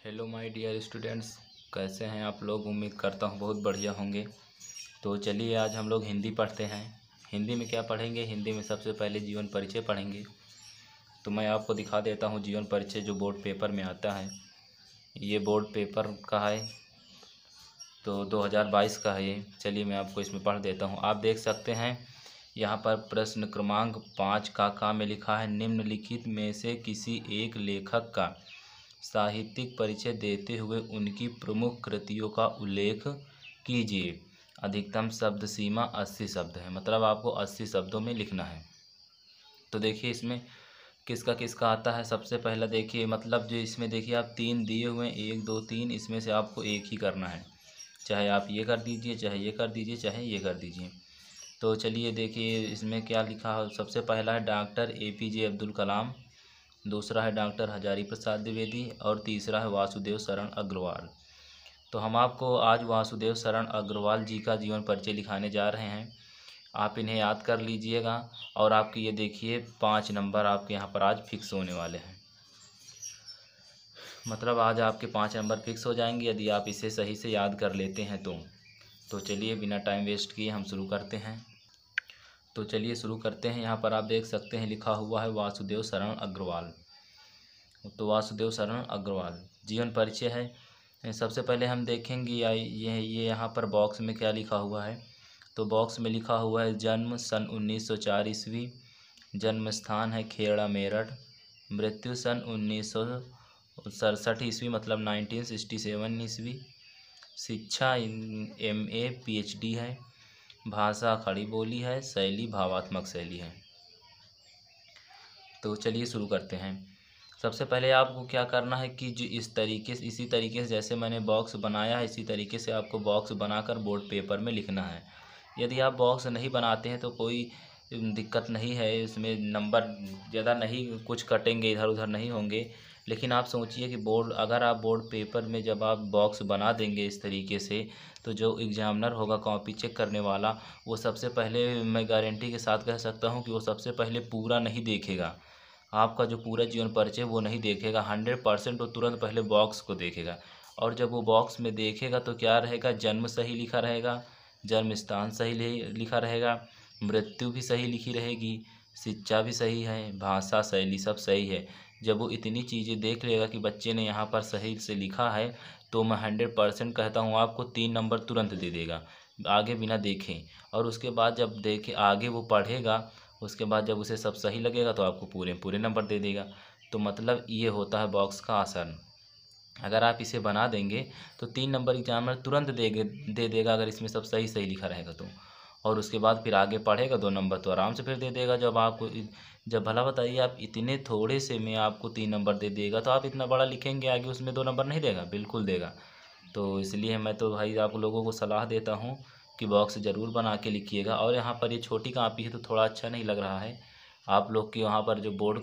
Hello my dear students, कैसे हैं आप लोग। उम्मीद करता हूँ बहुत बढ़िया होंगे। तो चलिए आज हम लोग हिंदी पढ़ते हैं। हिंदी में क्या पढ़ेंगे? हिंदी में सबसे पहले जीवन परिचय पढ़ेंगे। तो मैं आपको दिखा देता हूँ जीवन परिचय जो बोर्ड पेपर में आता है। ये बोर्ड पेपर का है, तो 2022 का है ये। चलिए मैं आपको इसमें पढ़ देता हूँ। आप देख सकते हैं यहाँ पर प्रश्न क्रमांक 5 का में लिखा है, निम्नलिखित में से किसी एक लेखक का साहित्यिक परिचय देते हुए उनकी प्रमुख कृतियों का उल्लेख कीजिए। अधिकतम शब्द सीमा 80 शब्द है, मतलब आपको 80 शब्दों में लिखना है। तो देखिए इसमें किसका किसका आता है। सबसे पहला देखिए, मतलब जो इसमें देखिए आप 3 दिए हुए हैं, 1 2 3, इसमें से आपको एक ही करना है। चाहे आप ये कर दीजिए, चाहे ये कर दीजिए, चाहे ये कर दीजिए। तो चलिए देखिए इसमें क्या लिखा है। सबसे पहला है डॉक्टर APJ अब्दुल कलाम, दूसरा है डॉक्टर हजारी प्रसाद द्विवेदी और तीसरा है वासुदेव शरण अग्रवाल। तो हम आपको आज वासुदेव शरण अग्रवाल जी का जीवन परिचय लिखाने जा रहे हैं। आप इन्हें याद कर लीजिएगा और आपकी ये देखिए 5 नंबर आपके यहाँ पर आज फिक्स होने वाले हैं। मतलब आज आपके 5 नंबर फिक्स हो जाएंगे यदि आप इसे सही से याद कर लेते हैं तो चलिए बिना टाइम वेस्ट किए हम शुरू करते हैं। तो चलिए शुरू करते हैं। यहाँ पर आप देख सकते हैं लिखा हुआ है वासुदेव शरण अग्रवाल। तो वासुदेव शरण अग्रवाल जीवन परिचय है। सबसे पहले हम देखेंगे ये यहाँ पर बॉक्स में क्या लिखा हुआ है। तो बॉक्स में लिखा हुआ है जन्म सन 1904 ईस्वी, जन्म स्थान है खेड़ा मेरठ, मृत्यु सन 1967 ईस्वी मतलब 1967 ईस्वी, शिक्षा MA PhD है, भाषा खड़ी बोली है, शैली भावात्मक शैली है। तो चलिए शुरू करते हैं। सबसे पहले आपको क्या करना है कि जो इसी तरीके से जैसे मैंने बॉक्स बनाया है इसी तरीके से आपको बॉक्स बनाकर बोर्ड पेपर में लिखना है। यदि आप बॉक्स नहीं बनाते हैं तो कोई दिक्कत नहीं है, इसमें नंबर ज़्यादा नहीं कुछ कटेंगे, इधर उधर नहीं होंगे। लेकिन आप सोचिए कि अगर आप बोर्ड पेपर में जब आप बॉक्स बना देंगे इस तरीके से, तो जो एग्जामिनर होगा कॉपी चेक करने वाला, वो सबसे पहले मैं गारंटी के साथ कह सकता हूँ कि वो सबसे पहले पूरा नहीं देखेगा। आपका जो पूरा जीवन परिचय वो नहीं देखेगा, 100% वो तुरंत पहले बॉक्स को देखेगा। और जब वो बॉक्स में देखेगा तो क्या रहेगा, जन्म सही लिखा रहेगा, जन्म स्थान सही लिखा रहेगा, मृत्यु भी सही लिखी रहेगी, शिक्षा भी सही है, भाषा शैली सब सही है। जब वो इतनी चीज़ें देख लेगा कि बच्चे ने यहाँ पर सही से लिखा है, तो मैं 100% कहता हूँ आपको 3 नंबर तुरंत दे देगा, आगे बिना देखें। और उसके बाद जब देखे आगे वो पढ़ेगा, उसके बाद जब उसे सब सही लगेगा तो आपको पूरे पूरे नंबर दे देगा। तो मतलब ये होता है बॉक्स का असर। अगर आप इसे बना देंगे तो 3 नंबर एग्जामिनर तुरंत दे देगा अगर इसमें सब सही सही लिखा रहेगा तो। और उसके बाद फिर आगे पढ़ेगा 2 नंबर तो आराम से फिर दे देगा। जब भला बताइए आप इतने थोड़े से में आपको 3 नंबर दे देगा तो आप इतना बड़ा लिखेंगे आगे उसमें 2 नंबर नहीं देगा? बिल्कुल देगा। तो इसलिए मैं तो भाई आप लोगों को सलाह देता हूँ कि बॉक्स ज़रूर बना के लिखिएगा। और यहाँ पर ये छोटी कापी है तो थोड़ा अच्छा नहीं लग रहा है। आप लोग की वहाँ पर जो बोर्ड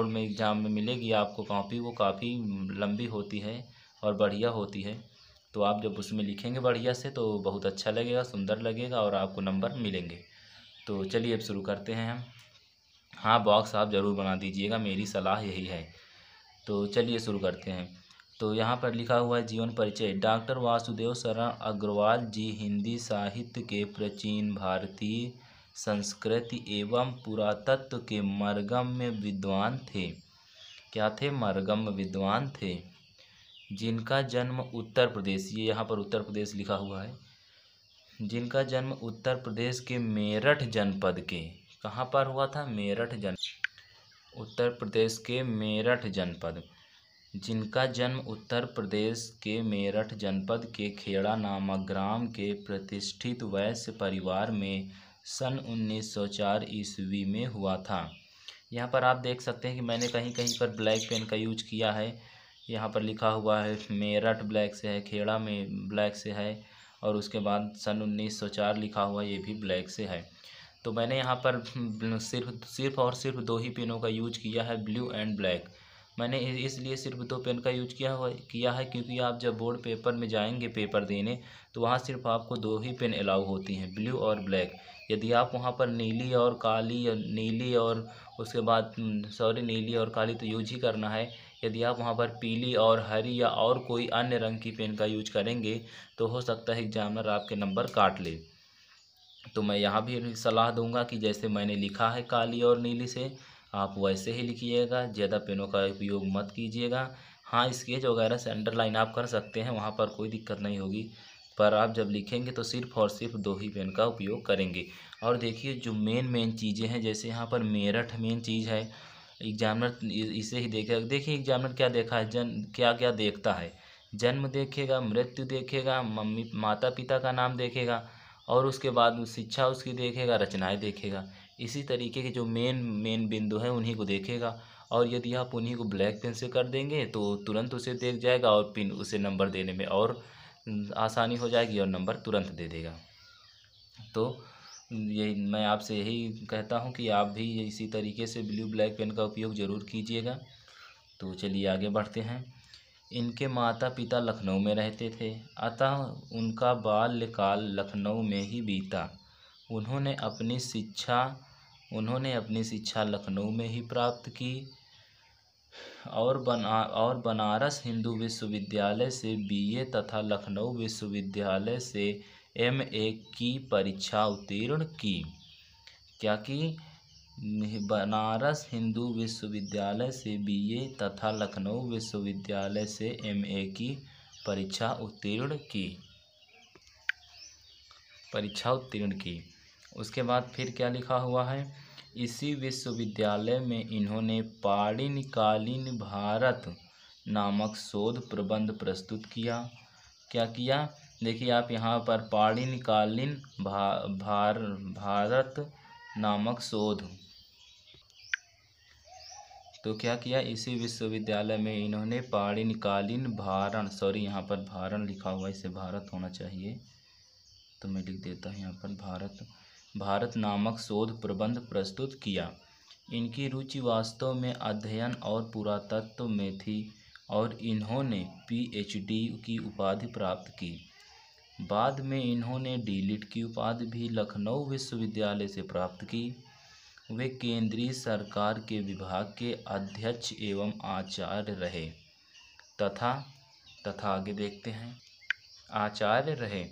में एग्ज़ाम में मिलेगी आपको कॉपी, वो काफ़ी लंबी होती है और बढ़िया होती है। तो आप जब उसमें लिखेंगे बढ़िया से तो बहुत अच्छा लगेगा, सुंदर लगेगा और आपको नंबर मिलेंगे। तो चलिए अब शुरू करते हैं हम। हाँ, बॉक्स आप ज़रूर बना दीजिएगा, मेरी सलाह यही है। तो चलिए शुरू करते हैं। तो यहाँ पर लिखा हुआ है जीवन परिचय। डॉक्टर वासुदेव शरण अग्रवाल जी हिंदी साहित्य के प्राचीन भारतीय संस्कृति एवं पुरातत्व के मरगम्य विद्वान थे। क्या थे? मरगम्य विद्वान थे। जिनका जन्म उत्तर प्रदेश, ये यहाँ पर उत्तर प्रदेश लिखा हुआ है, जिनका जन्म उत्तर प्रदेश के मेरठ जनपद के, कहाँ पर हुआ था? उत्तर प्रदेश के मेरठ जनपद। जिनका जन्म उत्तर प्रदेश के मेरठ जनपद के खेड़ा नामक ग्राम के प्रतिष्ठित वैश्य परिवार में सन 1904 ईस्वी में हुआ था। यहाँ पर आप देख सकते हैं कि मैंने कहीं कहीं पर ब्लैक पेन का यूज किया है। यहाँ पर लिखा हुआ है मेरठ ब्लैक से है, खेड़ा में ब्लैक से है और उसके बाद सन 1904 लिखा हुआ ये भी ब्लैक से है। तो मैंने यहाँ पर सिर्फ और सिर्फ 2 ही पेनों का यूज किया है, ब्लू एंड ब्लैक। मैंने इसलिए सिर्फ 2 पेन का यूज किया है क्योंकि आप जब बोर्ड पेपर में जाएंगे पेपर देने तो वहाँ सिर्फ आपको 2 ही पेन अलाउ होती हैं, ब्लू और ब्लैक। यदि आप वहाँ पर नीली और काली या नीली और उसके बाद नीली और काली तो यूज ही करना है। यदि आप वहाँ पर पीली और हरी या और कोई अन्य रंग की पेन का यूज करेंगे तो हो सकता है एग्जामिनर आपके नंबर काट ले। तो मैं यहाँ भी सलाह दूंगा कि जैसे मैंने लिखा है काली और नीली से, आप वैसे ही लिखिएगा, ज़्यादा पेनों का उपयोग मत कीजिएगा। हाँ, स्केच वगैरह से अंडरलाइन आप कर सकते हैं, वहाँ पर कोई दिक्कत नहीं होगी, पर आप जब लिखेंगे तो सिर्फ और सिर्फ 2 ही पेन का उपयोग करेंगे। और देखिए जो मेन चीज़ें हैं, जैसे यहाँ पर मेरठ मेन चीज़ है, एग्जामिनर इसे ही देखेगा। देखिए एग्जामिनर क्या देखा है, क्या क्या देखता है, जन्म देखेगा, मृत्यु देखेगा, मम्मी माता पिता का नाम देखेगा, और उसके बाद शिक्षा उसकी देखेगा, रचनाएं देखेगा। इसी तरीके के जो मेन बिंदु हैं उन्हीं को देखेगा, और यदि आप उन्हीं को ब्लैक पेन से कर देंगे तो तुरंत उसे देख जाएगा और पिन उसे नंबर देने में और आसानी हो जाएगी और नंबर तुरंत दे देगा। तो यही मैं आपसे यही कहता हूँ कि आप भी इसी तरीके से ब्लू ब्लैक पेन का उपयोग ज़रूर कीजिएगा। तो चलिए आगे बढ़ते हैं। इनके माता पिता लखनऊ में रहते थे, अतः उनका बाल्यकाल लखनऊ में ही बीता। उन्होंने अपनी शिक्षा लखनऊ में ही प्राप्त की और बनारस हिंदू विश्वविद्यालय से बीए तथा लखनऊ विश्वविद्यालय से एमए की परीक्षा उत्तीर्ण की। क्या की? बनारस हिंदू विश्वविद्यालय से बीए तथा लखनऊ विश्वविद्यालय से एमए की परीक्षा उत्तीर्ण की। उसके बाद फिर क्या लिखा हुआ है, इसी विश्वविद्यालय में इन्होंने पाणिनिकालीन भारत नामक शोध प्रबंध प्रस्तुत किया। क्या किया? देखिए आप यहाँ पर पाणिनिकालीन भारत नामक शोध, तो क्या किया, इसी विश्वविद्यालय में इन्होंने पाणिनिकालीन यहाँ पर भारण लिखा हुआ है, इसे भारत होना चाहिए, तो मैं लिख देता हूँ यहाँ पर भारत नामक शोध प्रबंध प्रस्तुत किया। इनकी रुचि वास्तव में अध्ययन और पुरातत्व में थी और इन्होंने पीएचडी की उपाधि प्राप्त की। बाद में इन्होंने डीलिट की उपाधि भी लखनऊ विश्वविद्यालय से प्राप्त की। वे केंद्रीय सरकार के विभाग के अध्यक्ष एवं आचार्य रहे तथा आगे देखते हैं, आचार्य रहे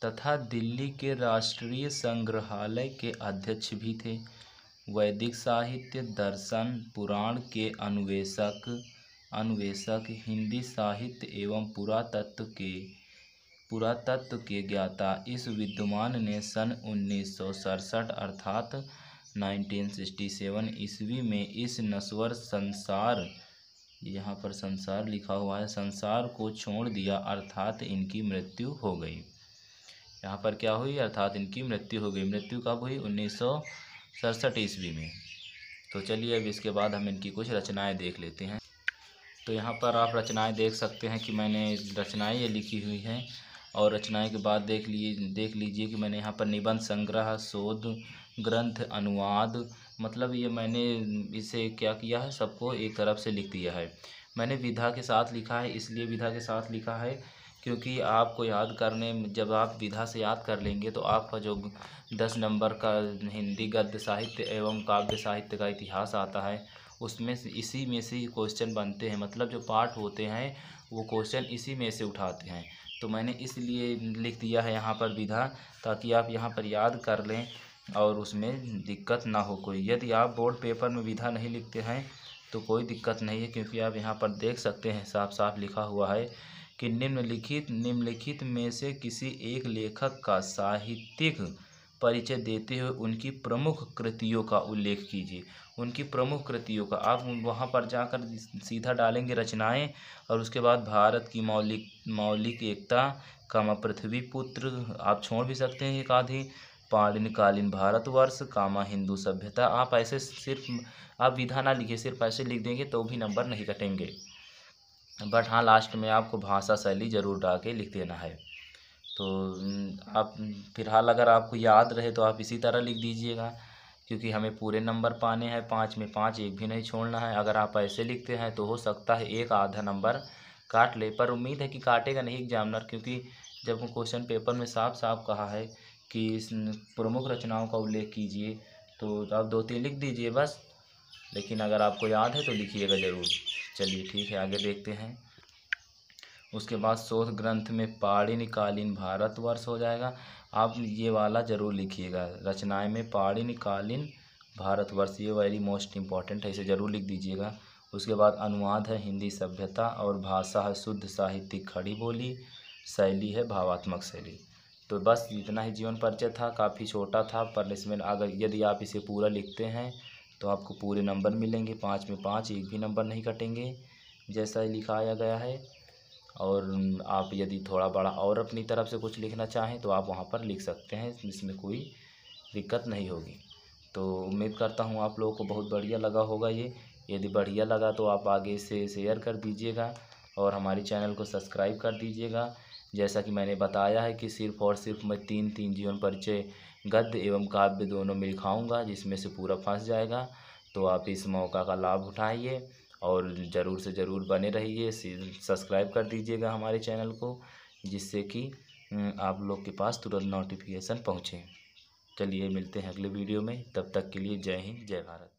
तथा दिल्ली के राष्ट्रीय संग्रहालय के अध्यक्ष भी थे। वैदिक साहित्य, दर्शन, पुराण के अन्वेषक, हिंदी साहित्य एवं पुरातत्व के ज्ञाता इस विद्वान ने सन 1967 अर्थात 1967 ईस्वी में इस नश्वर संसार, यहाँ पर संसार लिखा हुआ है, संसार को छोड़ दिया अर्थात इनकी मृत्यु हो गई। यहाँ पर क्या हुई? अर्थात इनकी मृत्यु हो गई। मृत्यु कब हुई? 1967 ईस्वी में। तो चलिए अब इसके बाद हम इनकी कुछ रचनाएं देख लेते हैं। तो यहाँ पर आप रचनाएं देख सकते हैं कि मैंने रचनाएं ये लिखी हुई हैं, और रचनाएं के बाद देख लीजिए कि मैंने यहाँ पर निबंध संग्रह, शोध ग्रंथ, अनुवाद, मतलब ये मैंने इसे क्या किया है, सबको एक तरफ से लिख दिया है। मैंने विधा के साथ लिखा है, इसलिए विधा के साथ लिखा है क्योंकि आपको याद करने में, जब आप विधा से याद कर लेंगे तो आपका जो 10 नंबर का हिंदी गद्य साहित्य एवं काव्य साहित्य का इतिहास आता है, उसमें से इसी में से क्वेश्चन बनते हैं, मतलब जो पाठ होते हैं वो क्वेश्चन इसी में से उठाते हैं। तो मैंने इसलिए लिख दिया है यहाँ पर विधा, ताकि आप यहाँ पर याद कर लें और उसमें दिक्कत ना हो कोई। यदि आप बोर्ड पेपर में विधा नहीं लिखते हैं तो कोई दिक्कत नहीं है, क्योंकि आप यहाँ पर देख सकते हैं साफ साफ लिखा हुआ है कि निम्नलिखित में से किसी एक लेखक का साहित्यिक परिचय देते हुए उनकी प्रमुख कृतियों का उल्लेख कीजिए। उनकी प्रमुख कृतियों का आप वहाँ पर जाकर सीधा डालेंगे रचनाएं, और उसके बाद भारत की मौलिक एकता, कामा पृथ्वी पुत्र, आप छोड़ भी सकते हैं एक आधी, पाणिनिकालीन भारतवर्ष, कामा हिंदू सभ्यता। आप ऐसे सिर्फ आप विधा ना लिखिए, सिर्फ ऐसे लिख देंगे तो भी नंबर नहीं कटेंगे, बट हाँ लास्ट में आपको भाषा शैली जरूर डाल के लिख देना है। तो आप फिलहाल अगर आपको याद रहे तो आप इसी तरह लिख दीजिएगा, क्योंकि हमें पूरे नंबर पाने हैं, 5 में 5, एक भी नहीं छोड़ना है। अगर आप ऐसे लिखते हैं तो हो सकता है एक आधा नंबर काट ले, पर उम्मीद है कि काटेगा नहीं एग्जामिनर, क्योंकि जब क्वेश्चन पेपर में साफ साफ कहा है कि इस प्रमुख रचनाओं का उल्लेख कीजिए, तो आप 2-3 लिख दीजिए बस, लेकिन अगर आपको याद है तो लिखिएगा ज़रूर। चलिए ठीक है, आगे देखते हैं। उसके बाद शोध ग्रंथ में पाणिनिकालीन भारतवर्ष हो जाएगा। आप ये वाला ज़रूर लिखिएगा, रचनाएं में पाणिनिकालीन भारतवर्ष, ये वेरी मोस्ट इम्पॉर्टेंट है, इसे ज़रूर लिख दीजिएगा। उसके बाद अनुवाद है हिंदी सभ्यता और भाषा है शुद्ध साहित्यिक खड़ी बोली, शैली है भावात्मक शैली। तो बस इतना ही जीवन परिचय था, काफ़ी छोटा था पर इसमें अगर यदि आप इसे पूरा लिखते हैं तो आपको पूरे नंबर मिलेंगे, 5 में 5, एक भी नंबर नहीं कटेंगे जैसा लिखाया गया है। और आप यदि थोड़ा बड़ा और अपनी तरफ से कुछ लिखना चाहें तो आप वहाँ पर लिख सकते हैं, इसमें कोई दिक्कत नहीं होगी। तो उम्मीद करता हूँ आप लोगों को बहुत बढ़िया लगा होगा ये। यदि बढ़िया लगा तो आप आगे से शेयर कर दीजिएगा और हमारे चैनल को सब्सक्राइब कर दीजिएगा। जैसा कि मैंने बताया है कि सिर्फ़ और सिर्फ मैं 3 जीवन परिचय गद्य एवं काव्य दोनों में लिखाऊँगा, जिसमें से पूरा फंस जाएगा। तो आप इस मौका का लाभ उठाइए और ज़रूर से ज़रूर बने रहिए, सब्सक्राइब कर दीजिएगा हमारे चैनल को, जिससे कि आप लोग के पास तुरंत नोटिफिकेशन पहुँचे। चलिए मिलते हैं अगले वीडियो में, तब तक के लिए जय हिंद जय भारत।